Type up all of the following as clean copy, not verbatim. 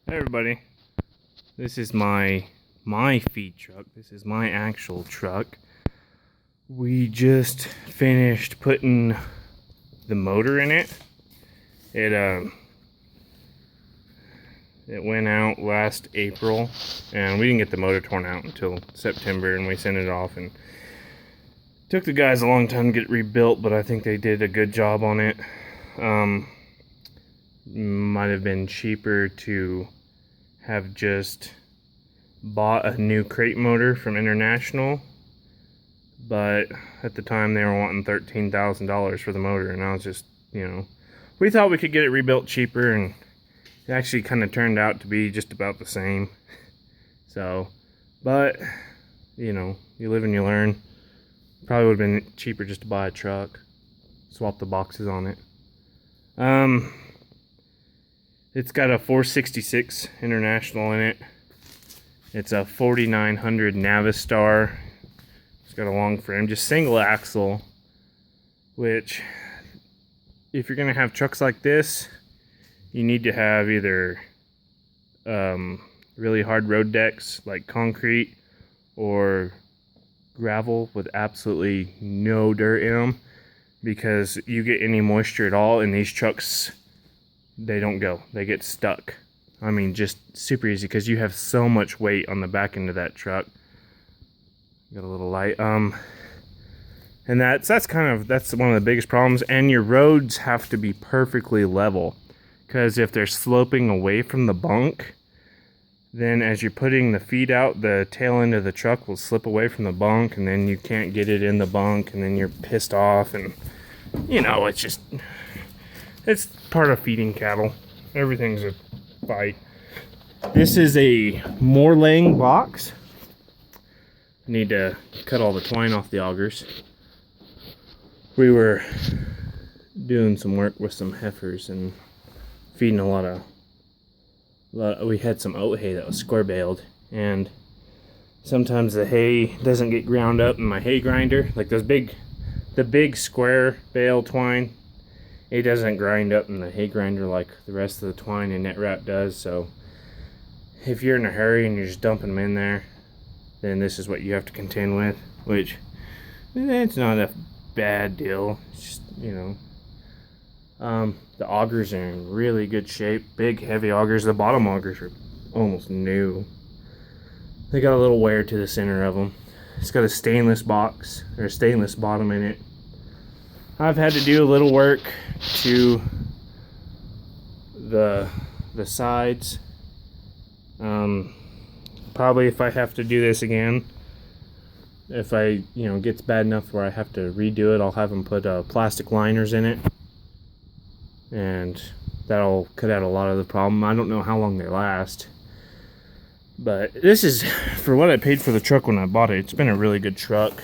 Hey everybody, this is my feed truck. This is my actual truck. We just finished putting the motor in it. It went out last April, and we didn't get the motor torn out until September, and we sent it off. And it took the guys a long time to get it rebuilt, but I think they did a good job on it. Might have been cheaper to have just bought a new crate motor from International, but at the time they were wanting $13,000 for the motor, and I was just, we thought we could get it rebuilt cheaper, and it actually kind of turned out to be just about the same. So, but you live and you learn. Probably would have been cheaper just to buy a truck, swap the boxes on it. It's got a 466 International in it. It's a 4900 Navistar. It's got a long frame, just single axle, which if you're gonna have trucks like this, you need to have either really hard road decks like concrete or gravel with absolutely no dirt in them, because you get any moisture at all in these trucks, they don't go. They get stuck. I mean, just super easy because you have so much weight on the back end of that truck. Got a little light. And that's one of the biggest problems. And your roads have to be perfectly level, because if they're sloping away from the bunk, then as you're putting the feed out, the tail end of the truck will slip away from the bunk, and then you can't get it in the bunk, and then you're pissed off, and it's part of feeding cattle. Everything's a fight. This is a more laying box. Need to cut all the twine off the augers. We were doing some work with some heifers and feeding a lot of we had some oat hay that was square baled, and sometimes the hay doesn't get ground up in my hay grinder. Like the big square bale twine, it doesn't grind up in the hay grinder like the rest of the twine and net wrap does. So if you're in a hurry and you're just dumping them in there, then this is what you have to contend with, which it's not a bad deal. It's just, the augers are in really good shape. Big, heavy augers. The bottom augers are almost new. They got a little wear to the center of them. It's got a stainless box, or a stainless bottom in it. I've had to do a little work to the sides. Probably if I have to do this again, if I gets bad enough where I have to redo it, I'll have them put plastic liners in it, and that'll cut out a lot of the problem. I don't know how long they last, but this is for what I paid for the truck when I bought it. It's been a really good truck.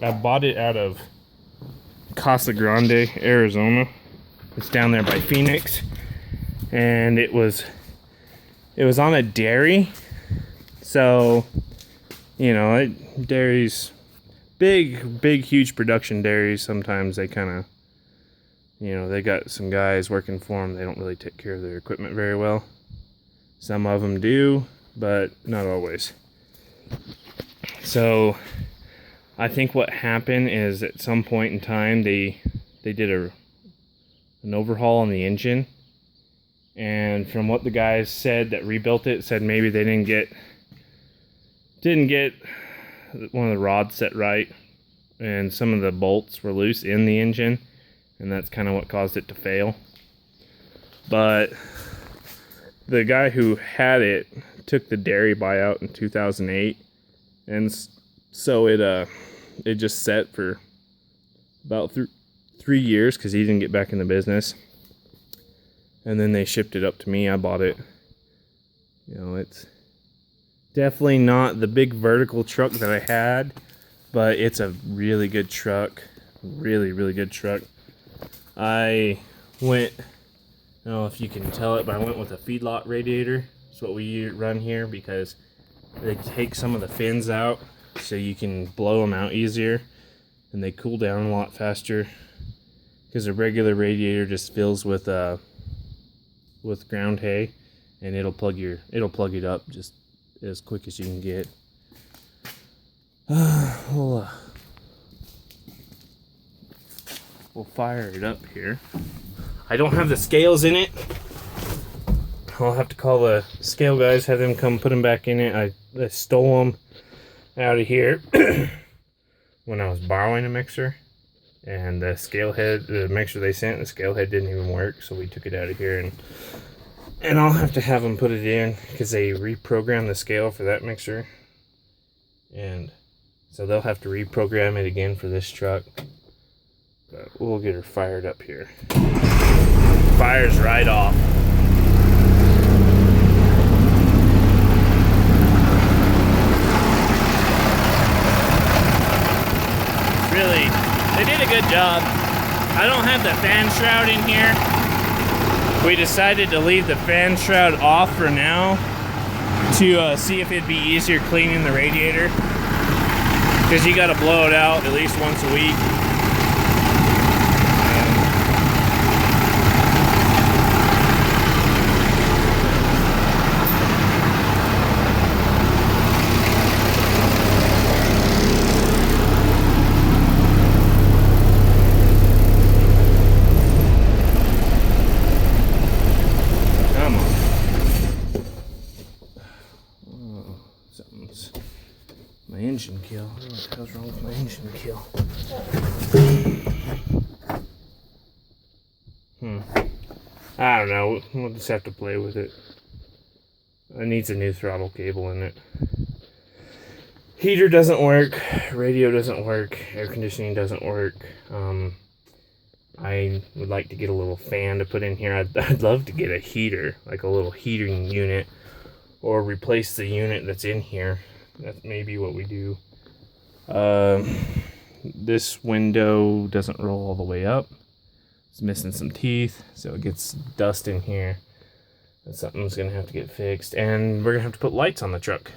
I bought it out of Casa Grande, Arizona. It's down there by Phoenix, and it was on a dairy. So, dairies, big, huge production dairies, sometimes they kind of, they got some guys working for them. They don't really take care of their equipment very well. Some of them do, but not always. So I think what happened is at some point in time they did an overhaul on the engine, and from what the guys said that rebuilt it, said maybe they didn't get one of the rods set right, and some of the bolts were loose in the engine, and that's kind of what caused it to fail. But the guy who had it took the dairy buyout in 2008, and so it just sat for about 3 years because he didn't get back in the business. And then they shipped it up to me. I bought it. It's definitely not the big vertical truck that I had, but it's a really good truck. Really, really good truck. I went, I don't know if you can tell it, but I went with a feedlot radiator. That's what we run here, because they take some of the fins out so you can blow them out easier, and they cool down a lot faster, because a regular radiator just fills with with ground hay, and it'll plug it up just as quick as you can get. We'll fire it up here. I don't have the scales in it. I'll have to call the scale guys, have them come put them back in it. I stole them out of here when I was borrowing a mixer, and the mixer they sent, the scale head didn't even work, so we took it out of here, and I'll have to have them put it in because they reprogrammed the scale for that mixer, and so they'll have to reprogram it again for this truck. But we'll get her fired up here. Fires right off. Really, they did a good job. I don't have the fan shroud in here. We decided to leave the fan shroud off for now to see if it'd be easier cleaning the radiator, because you got to blow it out at least once a week. My engine kill. What the hell's wrong with my engine kill? I don't know. We'll just have to play with it. It needs a new throttle cable in it. Heater doesn't work. Radio doesn't work. Air conditioning doesn't work. I would like to get a little fan to put in here. I'd love to get a heater, like a little heating unit, or replace the unit that's in here. That's maybe what we do. This window doesn't roll all the way up. It's missing some teeth, so it gets dust in here. That's something's gonna have to get fixed. And we're gonna have to put lights on the truck.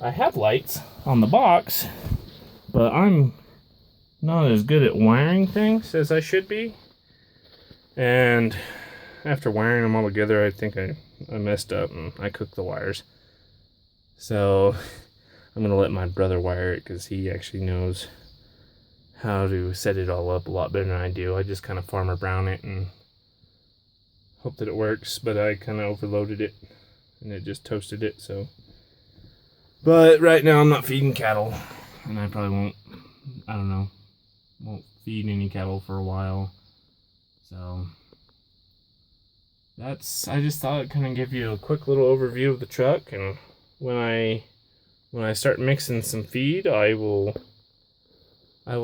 I have lights on the box, but I'm not as good at wiring things as I should be. And after wiring them all together, I think I messed up and I cooked the wires. So I'm going to let my brother wire it, because he actually knows how to set it all up a lot better than I do. I just kind of Farmer Brown it and hope that it works, but I kind of overloaded it and it just toasted it. So, but right now I'm not feeding cattle, and I probably won't feed any cattle for a while. So I just thought I'd kind of give you a quick little overview of the truck, and when I start mixing some feed, I will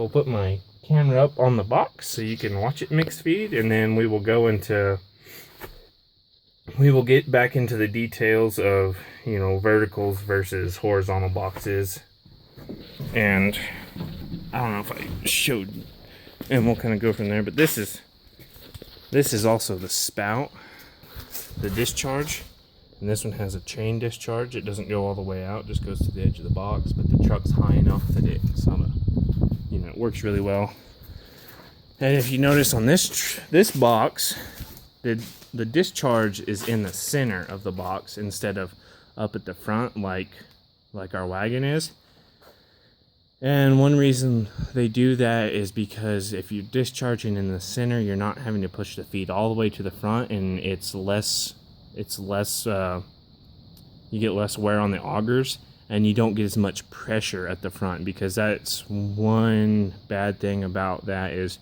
put my camera up on the box so you can watch it mix feed, and then we will get back into the details of, verticals versus horizontal boxes. And I don't know if I showed, and we'll kind of go from there. But this is also the spout, the discharge. And this one has a chain discharge. It doesn't go all the way out, it just goes to the edge of the box, but the truck's high enough that it works really well. And if you notice on this box, the discharge is in the center of the box instead of up at the front like our wagon is. And one reason they do that is because if you're discharging in the center, you're not having to push the feed all the way to the front, and it's less you get less wear on the augers, and you don't get as much pressure at the front, because that's one bad thing about that is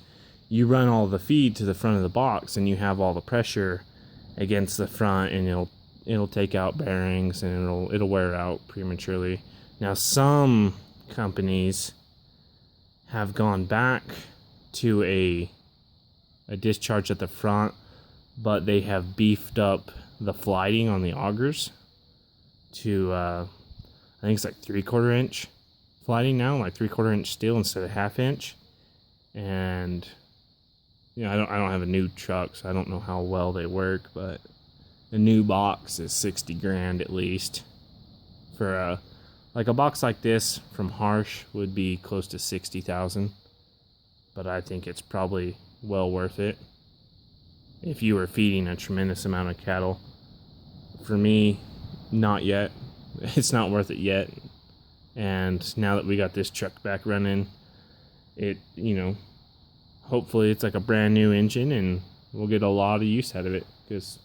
you run all the feed to the front of the box and you have all the pressure against the front, and it'll take out bearings and it'll wear out prematurely. Now some companies have gone back to a discharge at the front, but they have beefed up the flighting on the augers to I think it's like 3/4 inch flighting now, like 3/4 inch steel instead of 1/2 inch. And I don't have a new truck, so I don't know how well they work, but a new box is 60 grand at least. For a box like this from Harsh would be close to 60,000, but I think it's probably well worth it. if you were feeding a tremendous amount of cattle. For me, not yet. It's not worth it yet. And now that we got this truck back running, it, you know, hopefully it's like a brand new engine and we'll get a lot of use out of it, because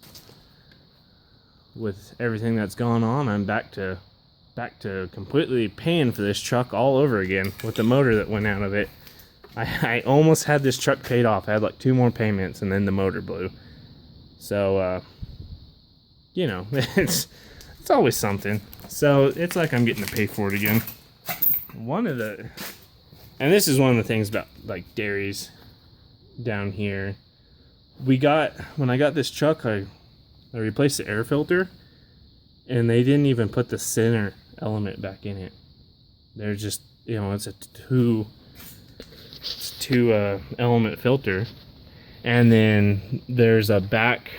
with everything that's gone on, I'm back to completely paying for this truck all over again with the motor that went out of it. I almost had this truck paid off. I had like 2 more payments and then the motor blew. So, you know, it's always something. So it's like I'm getting to pay for it again. And this is one of the things about like dairies down here. When I got this truck, I replaced the air filter, and they didn't even put the center element back in it. They're just, you know, it's a two element filter, and then there's a back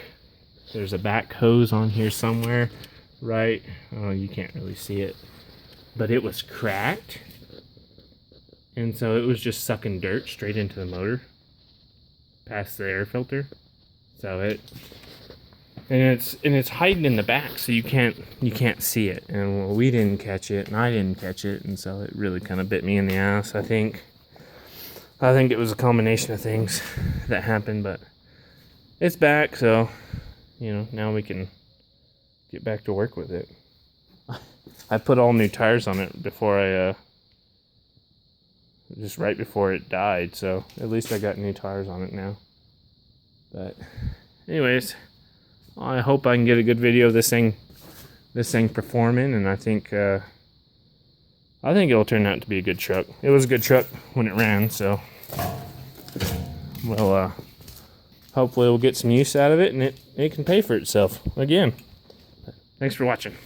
hose on here somewhere, right? Oh, you can't really see it, but it was cracked, and so it was just sucking dirt straight into the motor past the air filter. So it's hiding in the back, so you can't see it. And well, we didn't catch it, and I didn't catch it, and so it really kind of bit me in the ass. I think it was a combination of things that happened, but it's back, so you know, now we can get back to work with it. I put all new tires on it before just right before it died, so at least I got new tires on it now. But anyways, I hope I can get a good video of this thing performing, and I think it'll turn out to be a good truck. It was a good truck when it ran, so well, hopefully we'll get some use out of it, and it can pay for itself again. Thanks for watching.